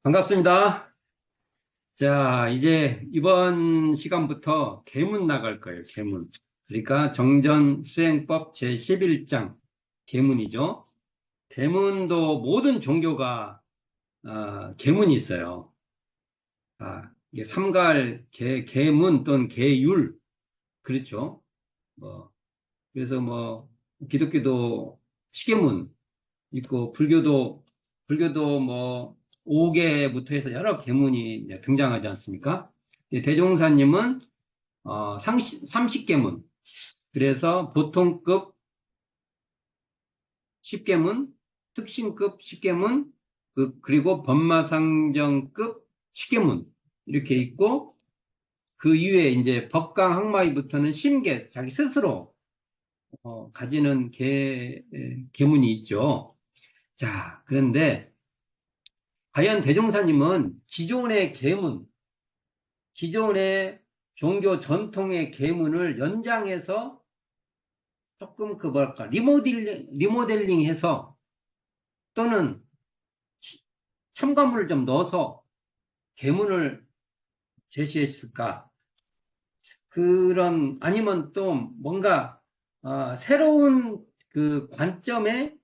반갑습니다. 자, 이제 이번 시간부터 계문 나갈 거예요, 계문. 그러니까 정전수행법 제11장 계문이죠. 계문도 모든 종교가 계문이 있어요. 이게 삼갈, 계문 또는 계율, 그렇죠. 뭐, 그래서 뭐, 기독교도 시계문 있고, 불교도 뭐, 5개부터 해서 여러 계문이 이제 등장하지 않습니까? 대종사님은 30계문. 그래서 보통급 10계문, 특신급 10계문, 그리고 법마상정급 10계문. 이렇게 있고, 그 이후에 이제 법강 항마위부터는 심계, 자기 스스로 가지는 계문이 있죠. 자, 그런데 과연 대종사님은 기존의 종교 전통의 계문을 연장해서 조금 그 뭐랄까 리모델링해서 또는 첨가물을 좀 넣어서 계문을 제시했을까? 그런 아니면 또 뭔가 새로운 그 관점의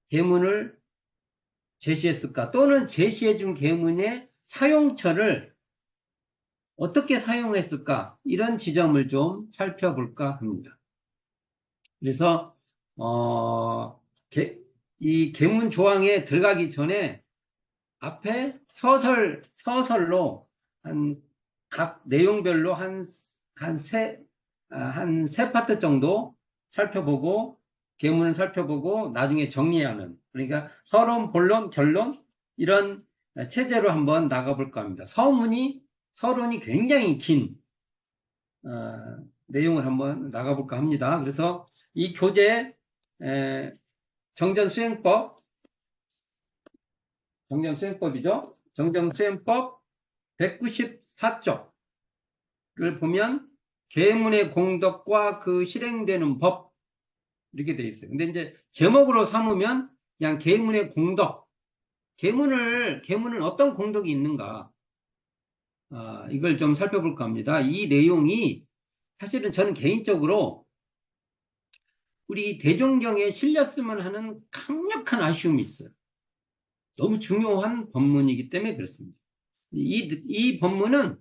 계문을 제시했을까? 또는 제시해준 계문의 사용처를 어떻게 사용했을까? 이런 지점을 좀 살펴볼까 합니다. 그래서 이 계문 조항에 들어가기 전에 앞에 서설로 각 내용별로 한 세 파트 정도 살펴보고, 계문을 살펴보고, 나중에 정리하는, 그러니까 서론, 본론, 결론, 이런 체제로 한번 나가볼까 합니다. 서론이 굉장히 긴, 내용을 한번 나가볼까 합니다. 그래서 이 교재, 에, 정전수행법, 정전수행법이죠. 정전수행법 194쪽을 보면 계문의 공덕과 그 실행되는 법 이렇게 돼 있어요. 근데 이제 제목으로 삼으면 그냥 계문의 공덕, 계문은 어떤 공덕이 있는가, 이걸 좀 살펴볼까 합니다. 이 내용이 사실은 저는 개인적으로 우리 대종경에 실렸으면 하는 강력한 아쉬움이 있어요. 너무 중요한 법문이기 때문에 그렇습니다. 이 법문은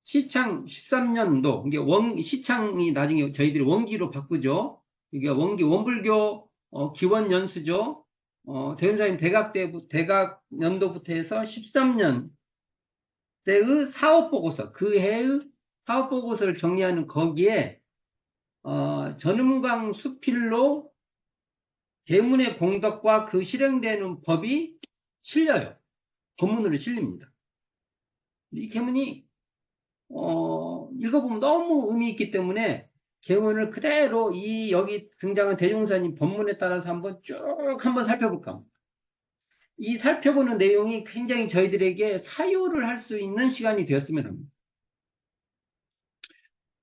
시창 13년도, 이게 시창이 나중에 저희들이 원기로 바꾸죠. 이게 원불교 기원연수죠. 대운사님 대각 연도부터 해서 13년 때의 사업보고서, 그 해의 사업보고서를 정리하는 거기에 전음강 수필로 계문의 공덕과 그 실행되는 법이 실려요. 본문으로 실립니다. 이 계문이 읽어보면 너무 의미 있기 때문에 계문을 그대로 여기 등장한 대종사님 법문에 따라서 한번 살펴볼까 합니다. 이 살펴보는 내용이 굉장히 저희들에게 사유를 할 수 있는 시간이 되었으면 합니다.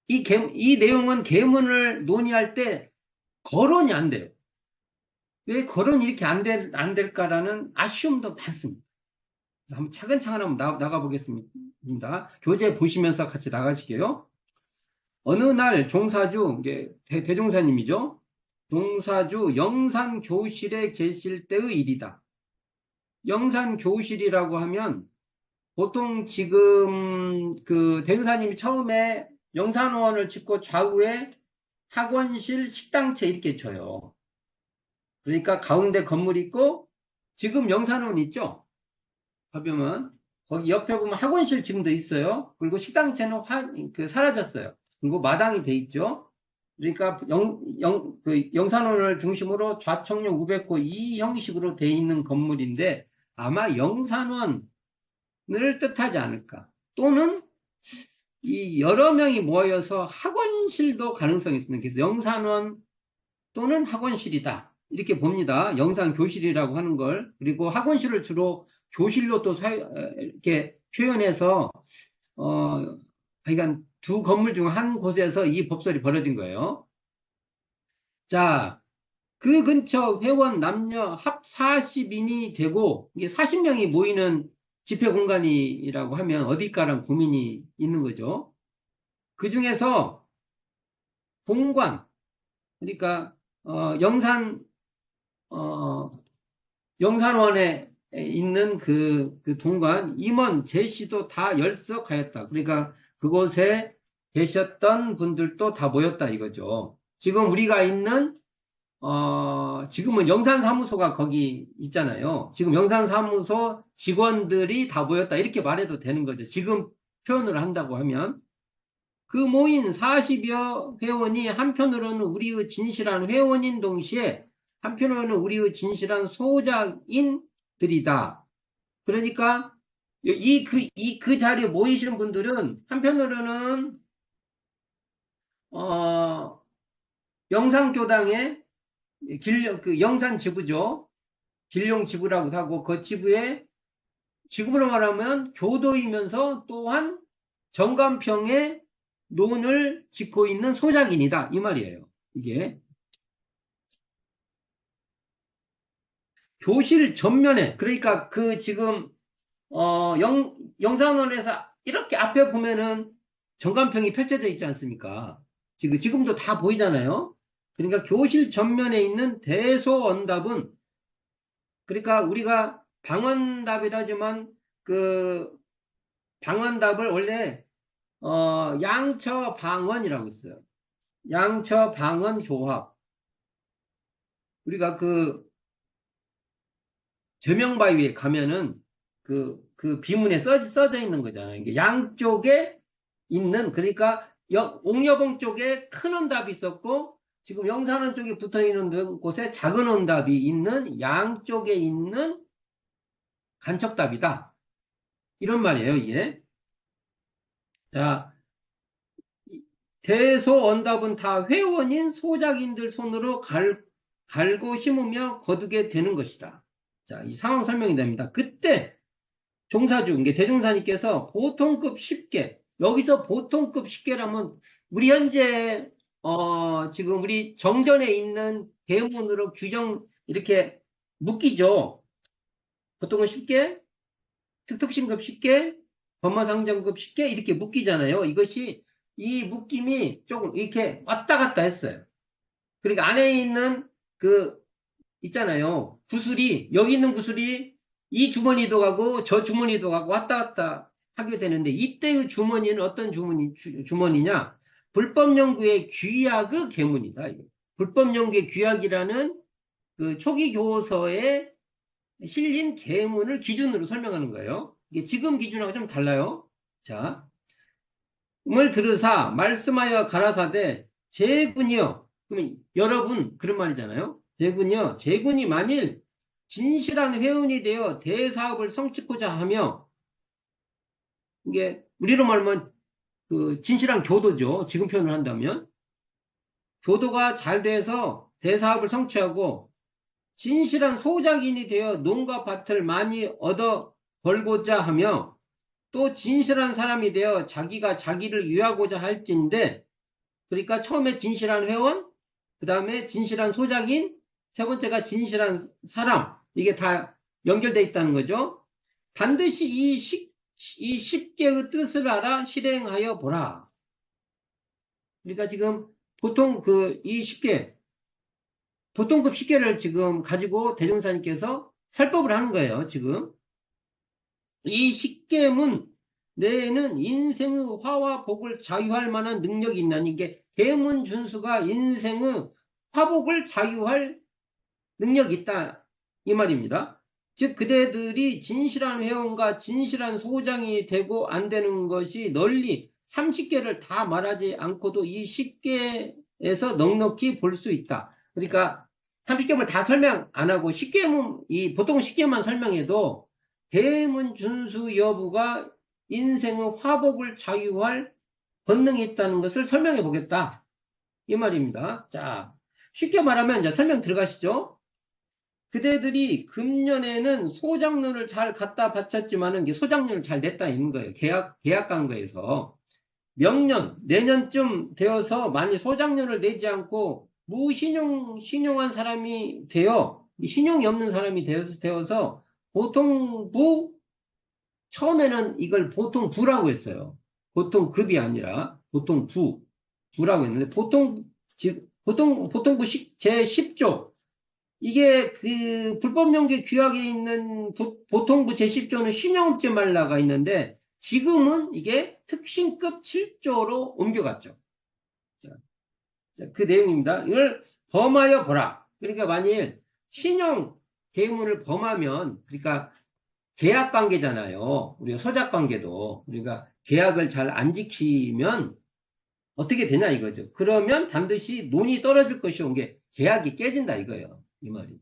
이 내용은 계문을 논의할 때 거론이 안 돼요. 왜 거론이 이렇게 안 될까라는 아쉬움도 많습니다. 한번 차근차근 한번 나가 보겠습니다. 교재 보시면서 같이 나가실게요. 어느 날 종사주, 이게 대종사님이죠. 종사주 영산교실에 계실 때의 일이다. 영산교실이라고 하면 보통 지금 그 대종사님이 처음에 영산원을 짓고 좌우에 학원실, 식당채 이렇게 쳐요. 그러니까 가운데 건물 있고 지금 영산원 있죠? 가보면 거기 옆에 보면 학원실 지금도 있어요. 그리고 식당채는 사라졌어요. 그리고 마당이 돼 있죠. 그러니까 그 영산원을 중심으로 좌청룡 우백호 이 형식으로 돼 있는 건물인데 아마 영산원을 뜻하지 않을까. 또는 이 여러 명이 모여서 학원실도 가능성이 있습니다. 그래서 영산원 또는 학원실이다. 이렇게 봅니다. 영산교실이라고 하는 걸. 그리고 학원실을 주로 교실로 또 이렇게 표현해서, 그러니까 두 건물 중 한 곳에서 이 법설이 벌어진 거예요. 자, 그 근처 회원 남녀 합 40인이 되고, 이게 40명이 모이는 집회 공간이라고 하면 어딜까란 고민이 있는 거죠. 그 중에서 본관, 그러니까 영산 어, 영산원에 있는 그 동관 임원 제시도 다 열석하였다. 그러니까 그곳에 계셨던 분들도 다 모였다 이거죠. 지금 우리가 있는 지금은 영산사무소가 거기 있잖아요. 지금 영산사무소 직원들이 다 모였다 이렇게 말해도 되는 거죠. 지금 표현을 한다고 하면 그 모인 40여 회원이 한편으로는 우리의 진실한 회원인 동시에 한편으로는 우리의 진실한 소작인들이다. 그러니까 그 자리에 모이시는 분들은 한편으로는 어, 영산교당의 그 영산 지부죠. 길룡 지부라고도 하고 그 지부에 지금으로 말하면 교도이면서 또한 정관평의 논을 짓고 있는 소작인이다. 이 말이에요. 이게 교실 전면에 그러니까 그 지금 영산원에서 이렇게 앞에 보면은 정관평이 펼쳐져 있지 않습니까? 지금도 다 보이잖아요. 그러니까 교실 전면에 있는 대소언답은 그러니까 우리가 방언답이다 하지만 그 방언답을 원래 양처방언이라고 있어요. 양처방언교합. 우리가 그 제명바위에 가면은 그 비문에 써져 있는 거잖아요. 이게 양쪽에 있는, 그러니까 옥여봉 쪽에 큰 언답이 있었고, 지금 영산원 쪽에 붙어 있는 곳에 작은 언답이 있는 양쪽에 있는 간척답이다. 이런 말이에요, 이게. 자, 대소언답은 다 회원인 소작인들 손으로 갈고 심으며 거두게 되는 것이다. 자, 이 상황 설명이 됩니다. 그때 종사주, 이게 대종사님께서 보통급 10개, 여기서 보통급 10개라면 우리 현재 지금 우리 정전에 있는 대문으로 규정 이렇게 묶이죠. 보통은 10개, 특특신급 10개, 법무상정급 10개 이렇게 묶이잖아요. 이것이 이 묶임이 조금 이렇게 왔다 갔다 했어요. 그러니까 안에 있는 그 있잖아요. 구슬이 여기 있는 구슬이 이 주머니도 가고 저 주머니도 가고 왔다 갔다 하게 되는데 이때의 주머니는 어떤 주머니냐? 불법 연구의 규약의 계문이다. 이게. 불법 연구의 규약이라는 그 초기 교서에 실린 계문을 기준으로 설명하는 거예요. 이게 지금 기준하고 좀 달라요. 자, 을 들으사 말씀하여 가라사대 제군이여. 그러면 여러분 그런 말이잖아요. 제군이여. 제군이 만일 진실한 회원이 되어 대사업을 성취코자 하며 이게 우리로 말하면 그 진실한 교도죠. 지금 표현을 한다면 교도가 잘 돼서 대사업을 성취하고 진실한 소작인이 되어 농가 밭을 많이 얻어 벌고자 하며 또 진실한 사람이 되어 자기가 자기를 위하고자 할진데 그러니까 처음에 진실한 회원, 그 다음에 진실한 소작인, 세 번째가 진실한 사람. 이게 다 연결되어 있다는 거죠. 반드시 이 10개의 뜻을 알아 실행하여 보라. 그러니까 지금 보통 이 10개, 보통급 10개를 지금 가지고 대종사님께서 설법을 하는 거예요, 지금. 이 10계문 내에는 인생의 화와 복을 자유할 만한 능력이 있나니 이게 계문 준수가 인생의 화복을 자유할 능력이 있다 이 말입니다. 즉 그대들이 진실한 회원과 진실한 소장이 되고 안 되는 것이 널리 30개를 다 말하지 않고도 이 10개에서 넉넉히 볼 수 있다. 그러니까 30개를 다 설명 안 하고 10개문 보통 10개만 설명해도 계문 준수 여부가 인생의 화복을 자유할 권능이 있다는 것을 설명해 보겠다. 이 말입니다. 자, 쉽게 말하면 이제 설명 들어가시죠. 그대들이 금년에는 소장료를 잘 갖다 바쳤지만은 소장료를 잘 냈다 있는 거예요. 계약 관계에서. 명년, 내년쯤 되어서 만일 소장료를 내지 않고 신용한 사람이 되어, 신용이 없는 사람이 되어서 보통부 처음에는 이걸 보통 부라고 했어요. 보통 급이 아니라 보통 부라고 했는데 보통부 제 10조 이게 그 불법연계 규약에 있는 보통부 제 10조는 신용업체 말라가 있는데 지금은 이게 특신급 7조로 옮겨갔죠. 자, 그 내용입니다. 이걸 범하여 보라. 그러니까 만일 신용 계문을 범하면 그러니까 계약 관계잖아요. 우리가 소작 관계도 우리가 계약을 잘 안 지키면 어떻게 되냐 이거죠. 그러면 반드시 논이 떨어질 것이 온 게 계약이 깨진다 이거예요. 이 말이.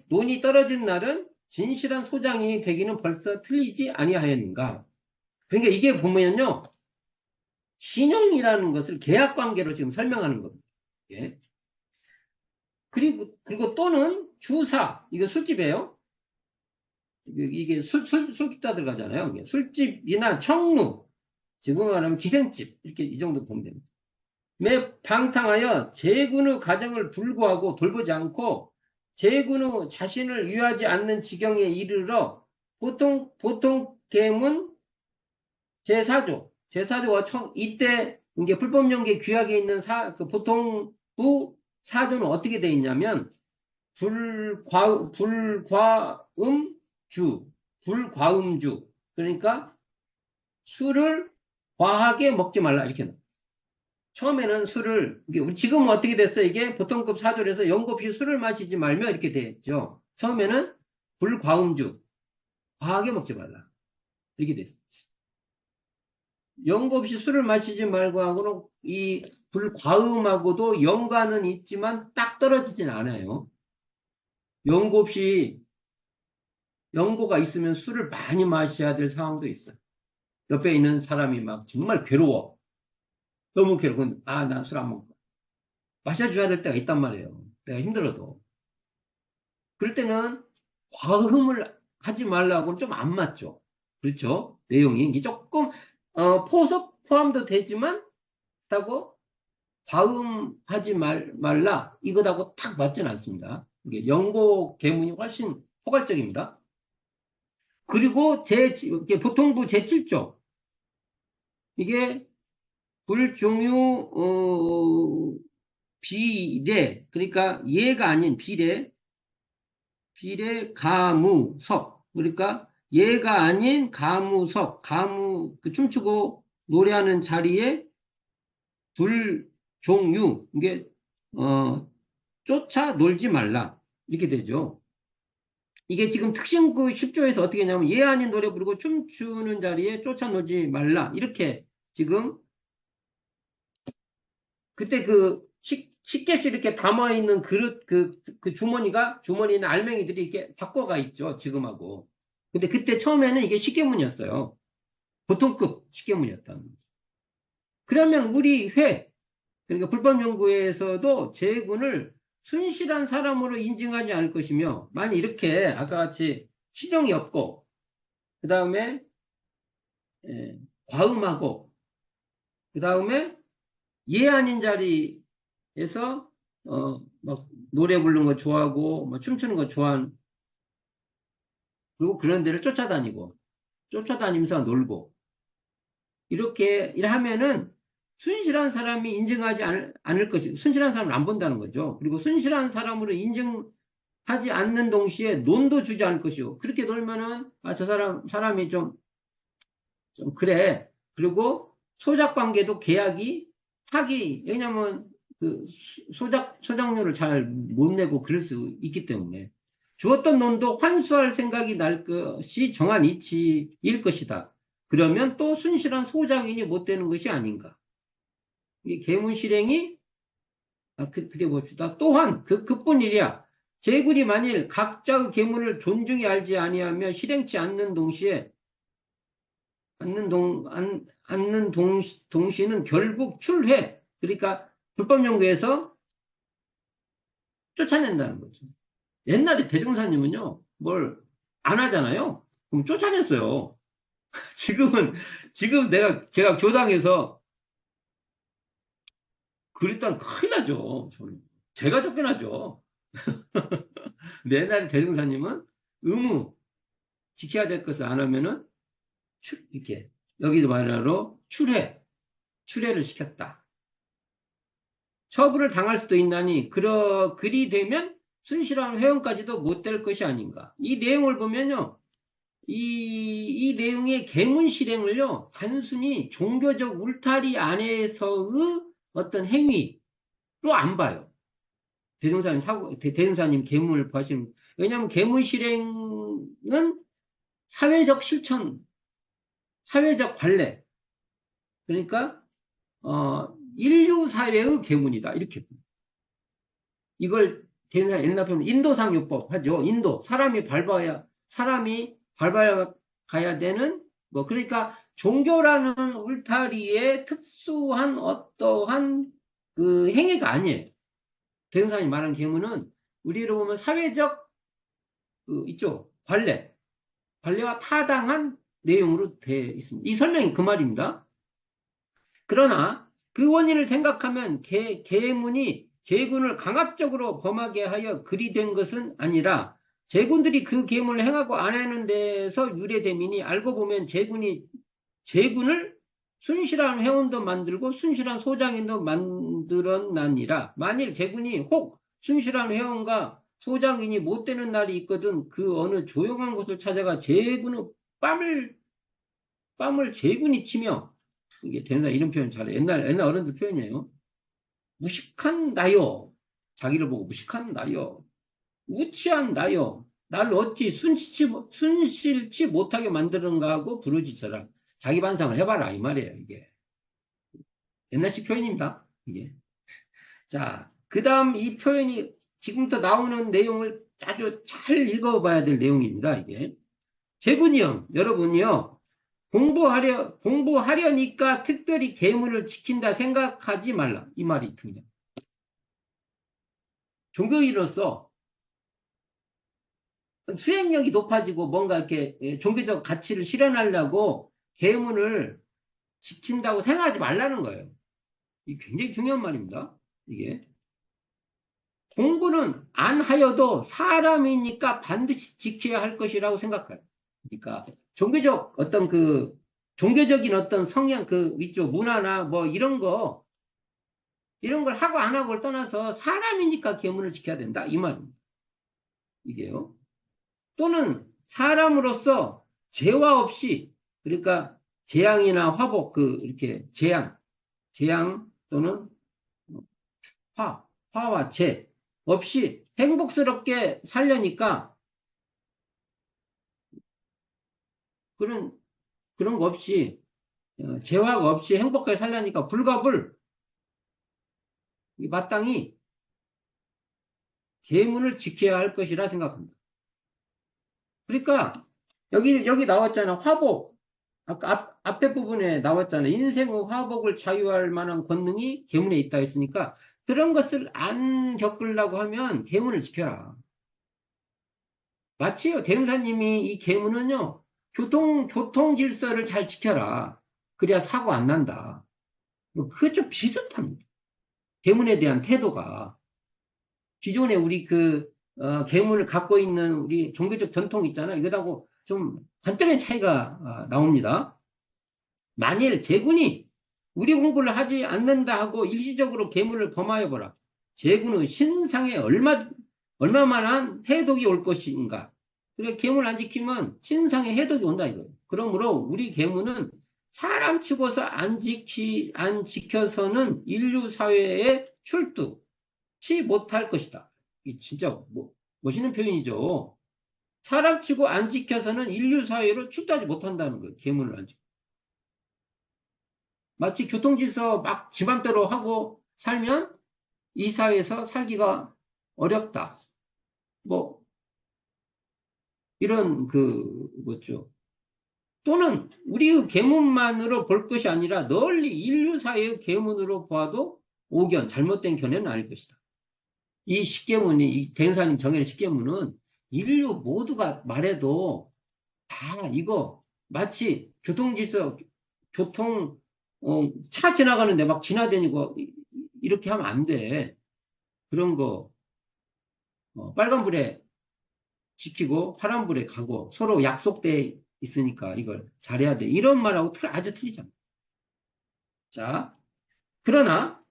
논이 떨어진 날은 진실한 소장인이 되기는 벌써 틀리지 아니하였는가. 그러니까 이게 보면요. 신용이라는 것을 계약 관계로 지금 설명하는 겁니다. 예. 그리고 또는 주사, 이거 술집이에요. 이게 술주자 들어가잖아요. 술집이나 청루, 지금 말하면 기생집, 이렇게 이 정도 보면 됩니다. 매 방탕하여 재군의 가정을 불구하고 돌보지 않고 재군의 자신을 위하지 않는 지경에 이르러 보통 계문 제4조와 이때 이게 불법연계 규약에 있는 그 보통부 사조는 어떻게 돼 있냐면 불과음주 그러니까 술을 과하게 먹지 말라 이렇게 나와요. 처음에는 술을 지금은 어떻게 됐어요? 이게 보통급 사조에서 연고 없이 술을 마시지 말며 이렇게 됐죠. 처음에는 불과음주 과하게 먹지 말라 이렇게 됐어요. 연고 없이 술을 마시지 말고 하고는 이 불과음하고도 연관은 있지만 딱 떨어지진 않아요. 연고 없이 연고가 있으면 술을 많이 마셔야 될 상황도 있어요. 옆에 있는 사람이 막 정말 괴로워. 너무 괴로워. 아, 난 술 안 먹고. 마셔줘야 될 때가 있단 말이에요. 내가 힘들어도. 그럴 때는 과음을 하지 말라고는 좀 안 맞죠. 그렇죠? 내용이 이게 조금 포함도 되지만 하고 과음하지 말라 이거하고 딱 맞진 않습니다. 이게 연고 계문이 훨씬 포괄적입니다. 그리고 보통부 제7조 이게 불종유 비례 그러니까 예가 아닌 비례 가무석 그러니까 예가 아닌 가무석 그 춤추고 노래하는 자리에 불종유 이게 쫓아 놀지 말라 이렇게 되죠. 이게 지금 특징 10조에서 어떻게 했냐면 예 아닌 노래 부르고 춤추는 자리에 쫓아 놀지 말라 이렇게 지금 그때 그 식객실 이렇게 담아있는 그릇, 그 주머니는 알맹이들이 이렇게 바꿔가 있죠, 지금하고. 근데 그때 처음에는 이게 식계문이었어요. 보통급 식계문이었다는 거죠. 그러면 우리 그러니까 불법연구에서도 재군을 순실한 사람으로 인증하지 않을 것이며, 만약 이렇게 아까 같이 신용이 없고, 그 다음에 과음하고, 그 다음에 예 아닌 자리에서 막 노래 부르는 거 좋아하고 뭐 춤추는 거 좋아하는 그리고 그런 데를 쫓아다니면서 놀고 이렇게 하면은 순실한 사람이 인정하지 않을 것이 순실한 사람을 안 본다는 거죠. 그리고 순실한 사람으로 인정하지 않는 동시에 논도 주지 않을 것이고 그렇게 놀면은 아 저 사람이 좀 그래. 그리고 소작 관계도 계약이 왜냐면 그 소작료를 잘 못 내고 그럴 수 있기 때문에 주었던 돈도 환수할 생각이 날 것이 정한 이치일 것이다. 그러면 또 순실한 소작인이 못 되는 것이 아닌가. 이 계문 실행이 그게 봅시다. 또한 그뿐이랴. 재군이 만일 각자의 계문을 존중히 알지 아니하며 실행치 않는 동시에 동시는 결국 출회. 그러니까 불법연구에서 쫓아낸다는 거죠. 옛날에 대종사님은요, 뭘 안 하잖아요. 그럼 쫓아냈어요. 지금 제가 교당에서 그랬다면 큰일 나죠. 저는. 제가 쫓겨나죠. 근데 옛날에 대종사님은 의무, 지켜야 될 것을 안 하면은 이렇게 여기도 말하로 출회를 시켰다. 처벌을 당할 수도 있나니 그리 되면 순실한 회원까지도 못 될 것이 아닌가. 이 내용을 보면요. 이 내용의 계문 실행을요. 단순히 종교적 울타리 안에서의 어떤 행위로 안 봐요. 대종사님 계문을 보시면 왜냐하면 계문 실행은 사회적 실천, 사회적 관례. 그러니까 인류 사회의 계문이다. 이렇게 이걸 옛날 표현 인도상요법 하죠. 사람이 밟아야 가야 되는 뭐 그러니까 종교라는 울타리의 특수한 어떠한 그 행위가 아니에요. 대흥사님 말한 계문은 우리로 보면 사회적 그 있죠. 관례와 타당한 내용으로 되어 있습니다. 이 설명이 그 말입니다. 그러나 그 원인을 생각하면 계문이 제군을 강압적으로 범하게 하여 그리 된 것은 아니라 제군들이 그 계문을 행하고 안 하는 데서 유래됨이니 알고 보면 제군을 순실한 회원도 만들고 순실한 소장인도 만들어나니라. 만일 제군이 혹 순실한 회원과 소장인이 못 되는 날이 있거든 그 어느 조용한 곳을 찾아가 제군의 뺨을 제군이 치며 이게 대명사 이런 표현 잘해. 옛날 어른들 표현이에요. 무식한 나요. 자기를 보고 무식한 나요. 우치한 나요. 나를 어찌 순실치 못하게 만드는가 하고 부르짖어라. 자기 반성을 해봐라. 이 말이에요, 이게. 옛날식 표현입니다. 이게. 자, 그 다음 이 표현이 지금부터 나오는 내용을 아주 잘 읽어봐야 될 내용입니다, 이게. 제군이요, 여러분이요. 공부하려니까 특별히 계문을 지킨다 생각하지 말라. 이 말이 등장. 종교인으로서 수행력이 높아지고 뭔가 이렇게 종교적 가치를 실현하려고 계문을 지킨다고 생각하지 말라는 거예요. 이게 굉장히 중요한 말입니다. 이게. 공부는 안 하여도 사람이니까 반드시 지켜야 할 것이라고 생각해요. 그러니까 종교적인 어떤 성향 그 위쪽 문화나 뭐 이런 걸 하고 안 하고를 떠나서 사람이니까 계문을 지켜야 된다 이 말입니다. 이게요. 또는 사람으로서 재화 없이 그러니까 재앙이나 화복 이렇게 재앙 또는 화와 재 없이 행복스럽게 살려니까 그런 거 없이 재화가 없이 행복하게 살려니까 불갑을 마땅히 계문을 지켜야 할 것이라 생각합니다. 그러니까 여기 나왔잖아. 화복. 아까 앞에 부분에 나왔잖아. 인생의 화복을 자유할 만한 권능이 계문에 있다 했으니까 그런 것을 안 겪으려고 하면 계문을 지켜라. 마치요. 대명사님이 이 계문은요. 교통 질서를 잘 지켜라. 그래야 사고 안 난다. 그게 좀 비슷합니다. 계문에 대한 태도가. 기존에 우리 계문을 갖고 있는 우리 종교적 전통 있잖아. 이거하고 좀 관점의 차이가 나옵니다. 만일 제군이 우리 공부를 하지 않는다 하고 일시적으로 계문을 범하여 보라. 제군의 신상에 얼마만한 해독이 올 것인가. 그래 계문을 안 지키면 신상에 해독이 온다 이거예요. 그러므로 우리 계문은 사람 치고서 안 지켜서는 인류 사회에 출두치 못할 것이다. 이 진짜 멋있는 표현이죠. 사람 치고 안 지켜서는 인류 사회로 출두하지 못한다는 거예요. 계문을 안 지켜. 마치 교통질서 막 지맘대로 하고 살면 이 사회에서 살기가 어렵다. 뭐 이런 뭐죠. 또는 우리의 계문만으로 볼 것이 아니라 널리 인류 사회의 계문으로 보아도 잘못된 견해는 아닐 것이다. 이 대행사님 정해낸 십계문은 인류 모두가 말해도 다 이거 마치 교통질서, 차 지나가는데 막 지나다니고 이렇게 하면 안 돼. 그런 거, 빨간불에 지키고 화란불에 가고 서로 약속돼 있으니까 이걸 잘해야 돼. 이런 말하고 아주 틀리잖아. 자, 그러나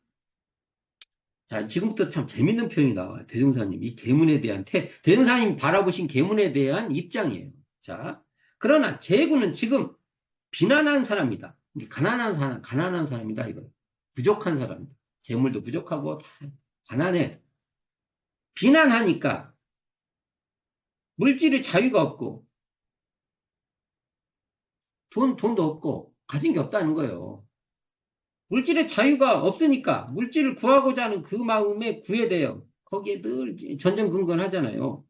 자, 지금부터 참 재밌는 표현이 나와요. 대종사님, 이 계문에 대한 대종사님 바라보신 계문에 대한 입장이에요. 자, 그러나 제구는 지금 비난한 사람이다. 가난한 사람이다, 이거. 부족한 사람이다. 재물도 부족하고, 다 가난해. 비난하니까, 물질의 자유가 없고, 돈도 없고, 가진 게 없다는 거예요. 물질의 자유가 없으니까, 물질을 구하고자 하는 그 마음에 구애돼요. 거기에 늘 전전긍긍하잖아요.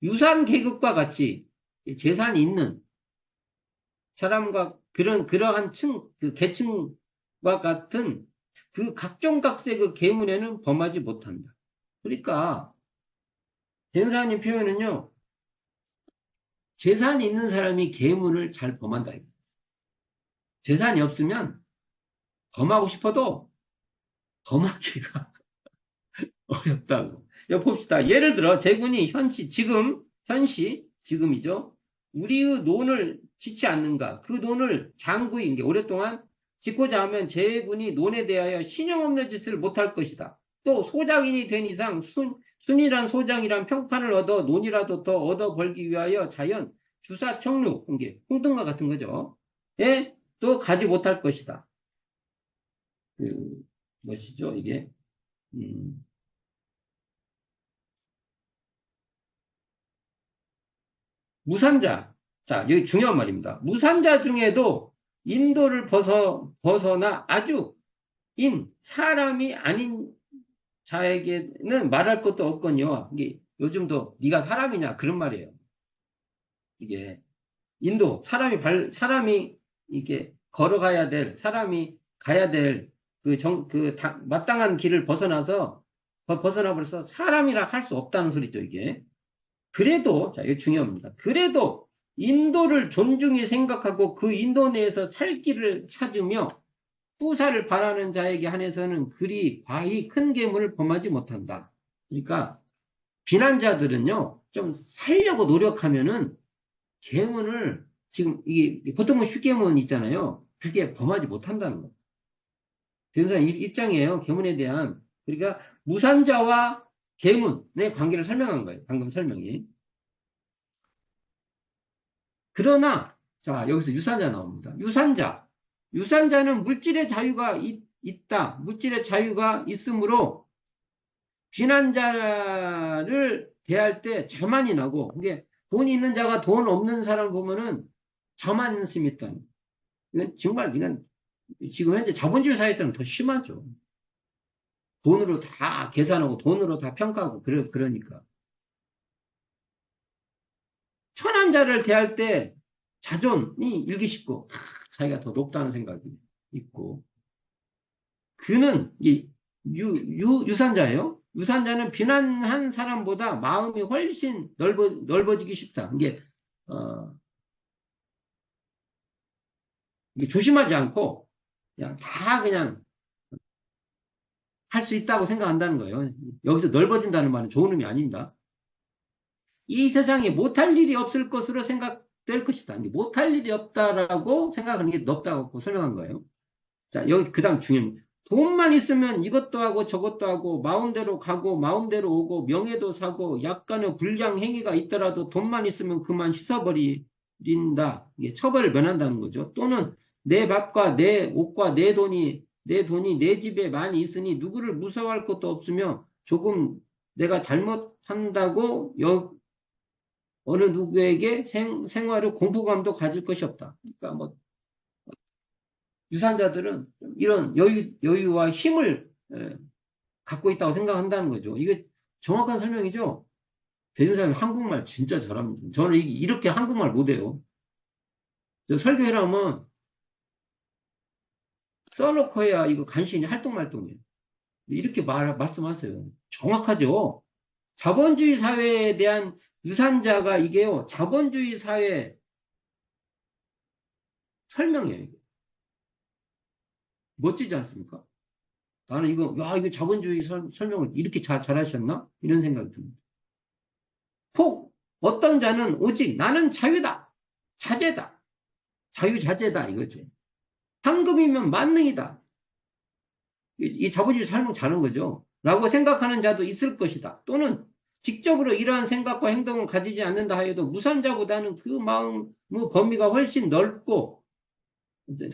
유산 계급과 같이 재산이 있는 사람과 그러한 그 계층과 같은 그 각종각색 그 계문에는 범하지 못한다. 그러니까 변사님 표현은요, 재산이 있는 사람이 계문을 잘 범한다. 재산이 없으면 범하고 싶어도 범하기가 어렵다고. 여기 봅시다. 예를 들어 제군이 지금이죠. 우리의 논을 짓지 않는가? 그 논을 장구인 게 오랫동안 짓고자 하면 제군이 논에 대하여 신용 없는 짓을 못할 것이다. 또 소장인이 된 이상 순이란 소장이란 평판을 얻어 논이라도 더 얻어 벌기 위하여 자연 주사 청류 게 홍등과 같은 거죠. 예? 또 가지 못할 것이다. 그 뭐시죠 이게? 음, 무산자. 자, 여기 중요한 말입니다. 무산자 중에도 인도를 벗어나 아주 사람이 아닌 자에게는 말할 것도 없거니와 이게 요즘도 네가 사람이냐 그런 말이에요. 이게 사람이 이게 걸어가야 될 사람이 가야 될 마땅한 길을 벗어나 버려서 사람이라 할 수 없다는 소리죠, 이게. 그래도, 자, 이거 중요합니다. 그래도 인도를 존중히 생각하고 그 인도 내에서 살 길을 찾으며 후사를 바라는 자에게 한해서는 그리 과히 큰 계물을 범하지 못한다. 그러니까 비난자들은요, 좀 살려고 노력하면은 계문을 지금 이게 보통은 휴계문 있잖아요. 그게 범하지 못한다는 거예요. 변호사 입장이에요. 계문에 대한. 그러니까 무산자와 계문의 관계를 설명한 거예요. 방금 설명이. 그러나, 자, 여기서 유산자 나옵니다. 유산자는 물질의 자유가 있다. 물질의 자유가 있으므로 비난자를 대할 때 자만이 나고, 이게 돈이 있는 자가 돈 없는 사람 보면은 자만심이 있다. 이건 정말, 이건 지금 현재 자본주의 사회에서는 더 심하죠. 돈으로 다 계산하고 돈으로 다 평가하고, 그러니까. 천한 자를 대할 때 자존이 일기 싶고, 자기가 더 높다는 생각이 있고, 그는 유산자예요. 유산자는 비난한 사람보다 마음이 훨씬 넓어지기 쉽다. 어, 이게 조심하지 않고, 그냥 할 수 있다고 생각한다는 거예요. 여기서 넓어진다는 말은 좋은 의미 아닙니다. 이 세상에 못할 일이 없을 것으로 생각될 것이다. 못할 일이 없다라고 생각하는 게 넓다고 설명한 거예요. 자, 여기 그 다음 중요한 돈만 있으면 이것도 하고 저것도 하고 마음대로 가고 마음대로 오고 명예도 사고 약간의 불량 행위가 있더라도 돈만 있으면 그만 씻어버린다. 이게 처벌을 면한다는 거죠. 또는 내 밥과 내 옷과 내 돈이 내 집에 많이 있으니 누구를 무서워할 것도 없으며 조금 내가 잘못한다고 어느 누구에게 생활의 공포감도 가질 것이 없다. 그러니까 뭐 유산자들은 이런 여유와 힘을 갖고 있다고 생각한다는 거죠. 이게 정확한 설명이죠. 대준사님 한국말 진짜 잘합니다. 저는 이렇게 한국말 못해요. 설교해라면 써놓고 해야 이거 간신히 할동말동해요. 이렇게 말씀하세요. 정확하죠. 자본주의 사회에 대한 유산자가 이게요. 자본주의 사회 설명이에요. 멋지지 않습니까? 나는 이거 자본주의 설명을 이렇게 잘하셨나? 이런 생각이 듭니다. 어떤 자는 오직 나는 자유다. 자제다. 자유자재다. 이거죠. 황금이면 만능이다. 이 자본주의 삶을 사는 거죠. 라고 생각하는 자도 있을 것이다. 또는 직접으로 이러한 생각과 행동을 가지지 않는다 하여도 무산자보다는 그 마음의 범위가 훨씬 넓고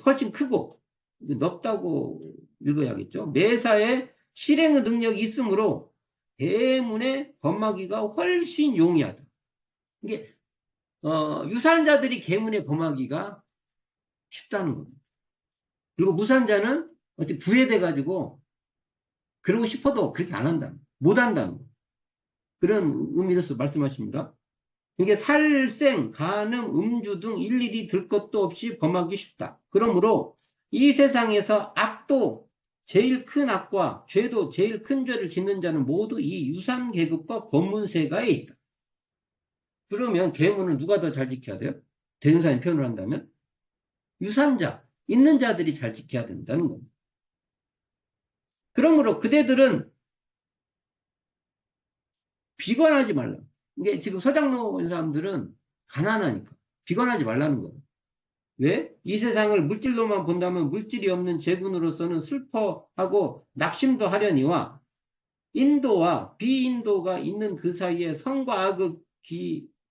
훨씬 크고 넓다고 읽어야겠죠. 매사에 실행의 능력이 있으므로 대문의 범하기가 훨씬 용이하다. 이게 유산자들이 계문에 범하기가 쉽다는 겁니다. 그리고 무산자는 어떻게 구애돼가지고 그러고 싶어도 그렇게 안 한다. 못 한다는 거. 그런 의미로서 말씀하십니다. 이게 살생, 간음, 음주 등 일일이 들 것도 없이 범하기 쉽다. 그러므로 이 세상에서 악도 제일 큰 악과 죄도 제일 큰 죄를 짓는 자는 모두 이 유산 계급과 권문세가에 있다. 그러면 계문은 누가 더 잘 지켜야 돼요? 대명사님 표현을 한다면 유산자, 있는 자들이 잘 지켜야 된다는 겁니다. 그러므로 그대들은 비관하지 말라. 이게 지금 서장로 온 사람들은 가난하니까 비관하지 말라는 거예요. 왜? 이 세상을 물질로만 본다면 물질이 없는 재군으로서는 슬퍼하고 낙심도 하려니와 인도와 비인도가 있는 그 사이에 선과 악의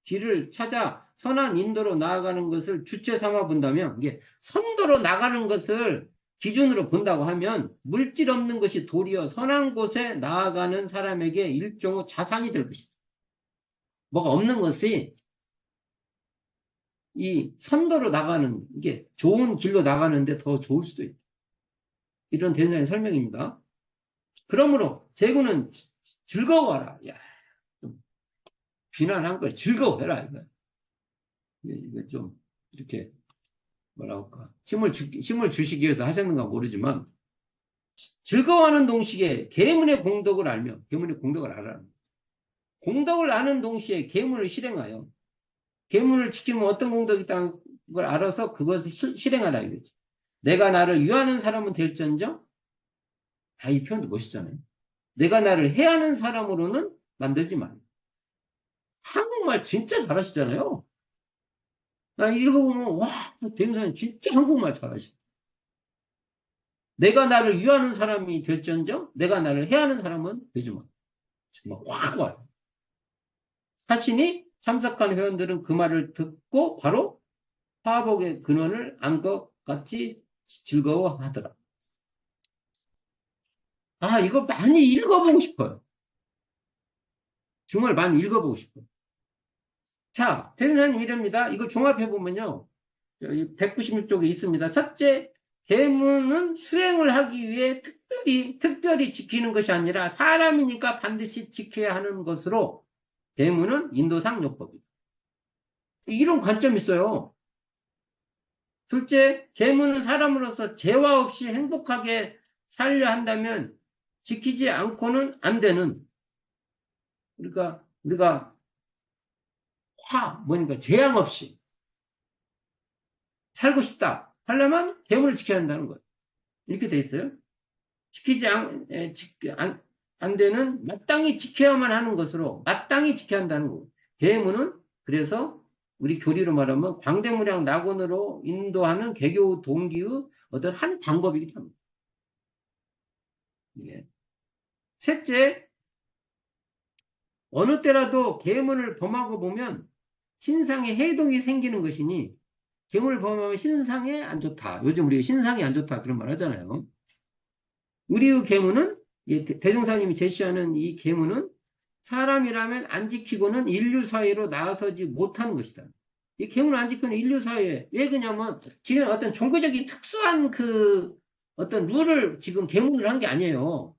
길을 찾아 선한 인도로 나아가는 것을 주체 삼아 본다면 이게 선도로 나가는 것을 기준으로 본다고 하면 물질 없는 것이 도리어 선한 곳에 나아가는 사람에게 일종의 자산이 될 것이다. 뭐가 없는 것이 이 선도로 나가는 이게 좋은 길로 나가는데 더 좋을 수도 있다. 이런 대단한 설명입니다. 그러므로 재구는 즐거워하라. 야, 좀 비난한 걸 즐거워해라. 이거 좀 이렇게 뭐라 할까 힘을 주시기 위해서 하셨는가 모르지만 즐거워하는 동시에 계문의 공덕을 알며 계문의 공덕을 알아. 공덕을 아는 동시에 계문을 실행하여 계문을 지키면 어떤 공덕이 있다는 걸 알아서 그것을 실행하라 이거지. 내가 나를 유하는 사람은 될지언정 이 표현도 멋있잖아요. 내가 나를 해하는 사람으로는 만들지 마. 한국말 진짜 잘하시잖아요. 나 읽어보면 와 대무사님 진짜 한국말 잘하시. 내가 나를 유하는 사람이 될지언정 내가 나를 해하는 사람은 되지 마. 정말 확 와요. 자신이 참석한 회원들은 그 말을 듣고 바로 화복의 근원을 안 것 같이 즐거워하더라. 이거 많이 읽어보고 싶어요. 정말 많이 읽어보고 싶어요. 자, 대사님 이랍니다. 이거 종합해보면요. 196쪽에 있습니다. 첫째, 계문은 수행을 하기 위해 특별히 지키는 것이 아니라 사람이니까 반드시 지켜야 하는 것으로 계문은 인도상 요법이다. 이런 관점이 있어요. 둘째, 계문은 사람으로서 재화 없이 행복하게 살려 한다면 지키지 않고는 안 되는, 그러니까 우리가 뭐니까 재앙 없이 살고 싶다 하려면 계문을 지켜야 한다는 거예요. 이렇게 돼 있어요. 지키지 안 되는 마땅히 지켜야만 하는 것으로 마땅히 지켜야 한다는 거예요. 계문은 그래서 우리 교리로 말하면 광대무량 낙원으로 인도하는 개교 동기의 어떤 한 방법이기도 합니다. 예. 셋째, 어느 때라도 계문을 범하고 보면 신상에 해동이 생기는 것이니 계문을 범하면 신상에 안 좋다. 요즘 우리가 신상이 안 좋다 그런 말 하잖아요. 우리의 계문은 대종사님이 제시하는 이 계문은 사람이라면 안 지키고는 인류 사회로 나서지 못하는 것이다. 이 계문을 안 지키는 인류 사회에 왜 그러냐면 지금 어떤 종교적인 특수한 그 어떤 룰을 지금 계문을 한 게 아니에요.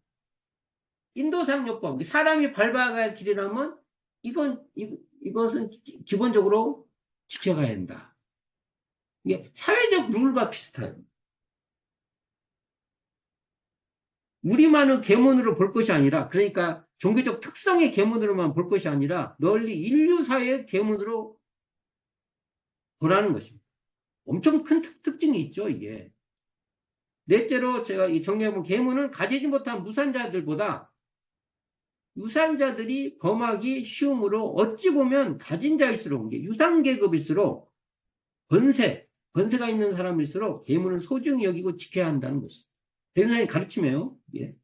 인도상요법 사람이 밟아갈 길이라면 이것은 기본적으로 지켜가야 된다. 이게 사회적 룰과 비슷해요. 우리만의 계문으로 볼 것이 아니라 그러니까 종교적 특성의 계문으로만 볼 것이 아니라 널리 인류사의 계문으로 보라는 것입니다. 엄청 큰 특징이 있죠, 이게. 넷째로 제가 이 정리해본 계문은 가지지 못한 무산자들보다 유산자들이 범하기 쉬움으로 어찌 보면 가진 자일수록 이게 유산계급일수록 번세가 있는 사람일수록 계문을 소중히 여기고 지켜야 한다는 것이죠. 대문사님 가르침이에요. 예.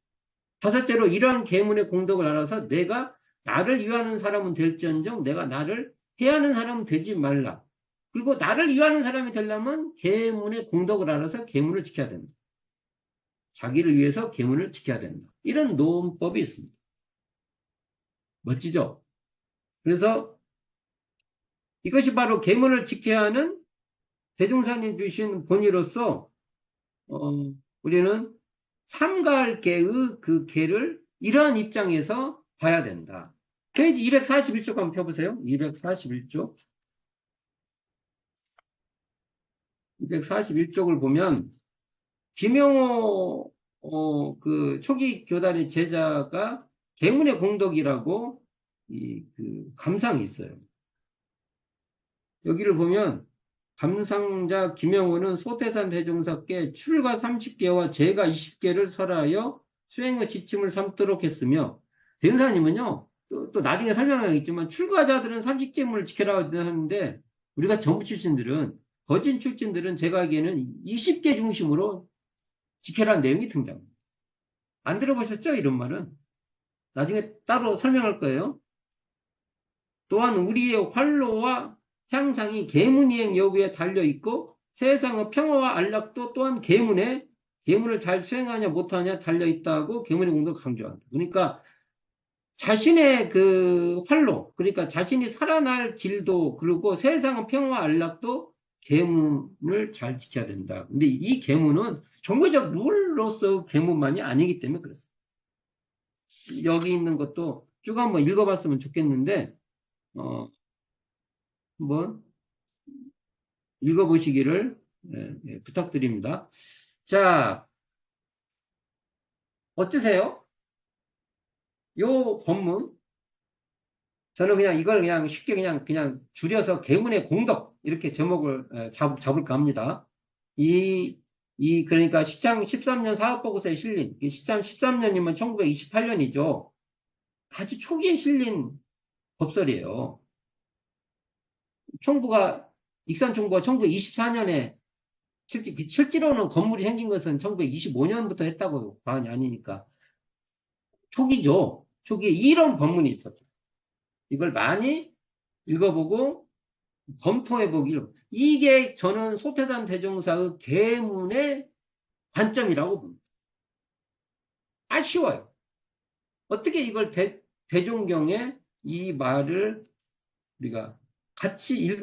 다섯째로 이러한 계문의 공덕을 알아서 내가 나를 위하는 사람은 될지언정 내가 나를 해하는 사람은 되지 말라. 그리고 나를 위하는 사람이 되려면 계문의 공덕을 알아서 계문을 지켜야 된다. 자기를 위해서 계문을 지켜야 된다. 이런 노음법이 있습니다. 멋지죠? 그래서 이것이 바로 계문을 지켜야 하는 대종사님 주신 본의로서 우리는 삼가할 계의 그 계를 이러한 입장에서 봐야 된다. 페이지 241쪽 한번 펴보세요. 241쪽. 241쪽을 보면 김영호 그 초기 교단의 제자가 계문의 공덕이라고 그 감상이 있어요. 여기를 보면 감상자 김영호는 소태산 대종사께 출가 30개와 제가 20개를 설하여 수행의 지침을 삼도록 했으며 대종사님은요 또 나중에 설명하겠지만 출가자들은 30계문을 지켜라 하는데 우리가 정부 출신들은 거진 출신들은 제가 하기에는 20개 중심으로 지켜라는 내용이 등장합니다. 안 들어보셨죠? 이런 말은 나중에 따로 설명할 거예요. 또한 우리의 활로와 향상이 계문이행 여부에 달려있고 세상의 평화와 안락도 또한 계문을 잘 수행하냐 못하냐 달려있다고 계문의 공덕을 강조한다. 그러니까 자신의 그 활로, 그러니까 자신이 살아날 길도 그리고 세상의 평화 안락도 계문을 잘 지켜야 된다. 근데 이 계문은 종교적 룰로서 계문만이 아니기 때문에 그렇습니다. 여기 있는 것도 쭉 한번 읽어봤으면 좋겠는데 한번 읽어보시기를 부탁드립니다. 자, 어떠세요? 요 본문 저는 그냥 이걸 그냥 쉽게 그냥 줄여서 계문의 공덕 이렇게 제목을 잡을까 합니다. 그러니까 시창 13년 사업보고서에 실린 시창 13년이면 1928년이죠. 아주 초기에 실린 법설이에요. 익산 총부가 1924년에 실제로는 건물이 생긴 것은 1925년부터 했다고 과언이 아니니까 초기죠. 초기에 이런 법문이 있었죠. 이걸 많이 읽어보고 검토해보기를. 이게 저는 소태산 대종사의 계문의 관점이라고 봅니다. 아쉬워요. 어떻게 이걸 대종경에 이 말을 우리가 같이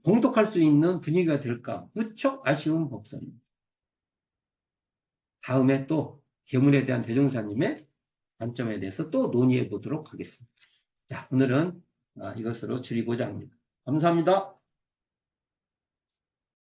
봉독할 수 있는 분위기가 될까? 무척 아쉬운 법선입니다. 다음에 또 계문에 대한 대종사님의 관점에 대해서 또 논의해 보도록 하겠습니다. 자, 오늘은 이것으로 줄이고자 합니다. 감사합니다.